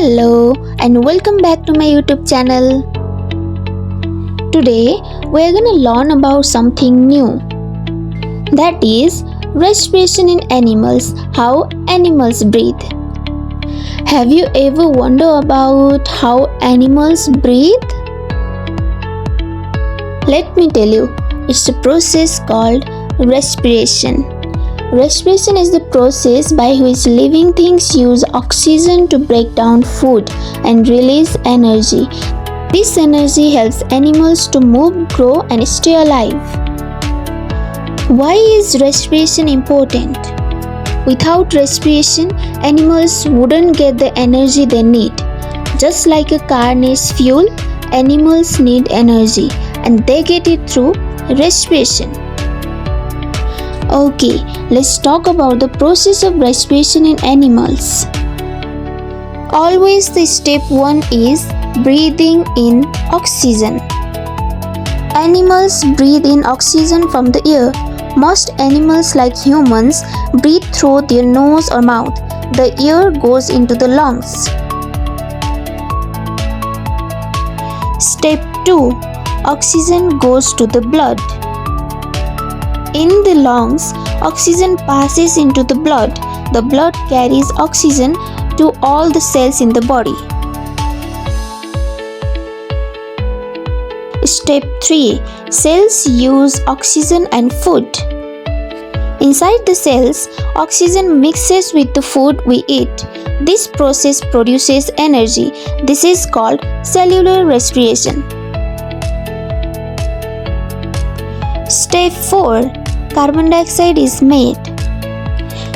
Hello and welcome back to my YouTube channel. Today we are going to learn about something new. That is respiration in animals, how animals breathe. Have you ever wondered about how animals breathe? Let me tell you, it's a process called respiration. Respiration is the process by which living things use oxygen to break down food and release energy. This energy helps animals to move, grow, and stay alive. Why is respiration important? Without respiration, animals wouldn't get the energy they need. Just like a car needs fuel, animals need energy, and they get it through respiration. Okay, let's talk about the process of respiration in animals. Always the step 1 is breathing in oxygen. Animals breathe in oxygen from the air. Most animals like humans breathe through their nose or mouth. The air goes into the lungs. Step 2. Oxygen goes to the blood. In the lungs, oxygen passes into the blood. The blood carries oxygen to all the cells in the body. Step 3. Cells use oxygen and food. Inside the cells, oxygen mixes with the food we eat. This process produces energy. This is called cellular respiration. Step 4. Carbon dioxide is made.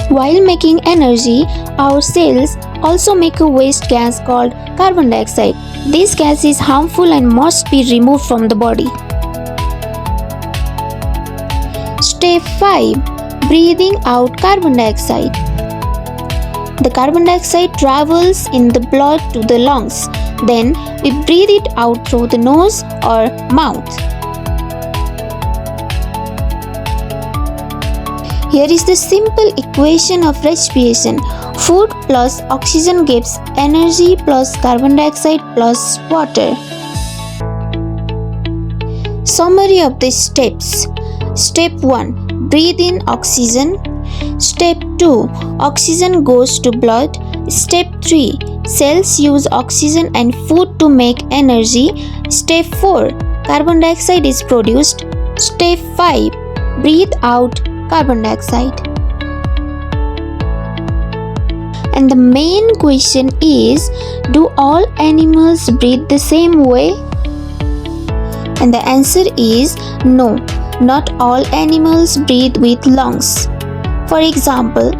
While making energy, our cells also make a waste gas called carbon dioxide. This gas is harmful and must be removed from the body. Step 5. Breathing out carbon dioxide. The carbon dioxide travels in the blood to the lungs. Then we breathe it out through the nose or mouth. Here is the simple equation of respiration. Food plus oxygen gives energy plus carbon dioxide plus water. Summary of the steps. Step 1. Breathe in oxygen. Step 2. Oxygen goes to blood. Step 3. Cells use oxygen and food to make energy. Step 4. Carbon dioxide is produced. Step 5. Breathe out carbon dioxide. And the main question is, do all animals breathe the same way? And the answer is no, not all animals breathe with lungs. For example,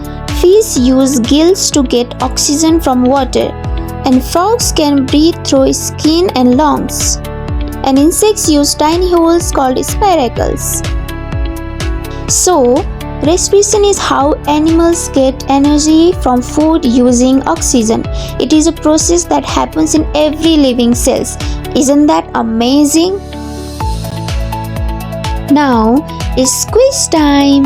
fish use gills to get oxygen from water, and frogs can breathe through skin and lungs. And insects use tiny holes called spiracles. So, respiration is how animals get energy from food using oxygen. It is a process that happens in every living cell. Isn't that amazing? Now, it's quiz time.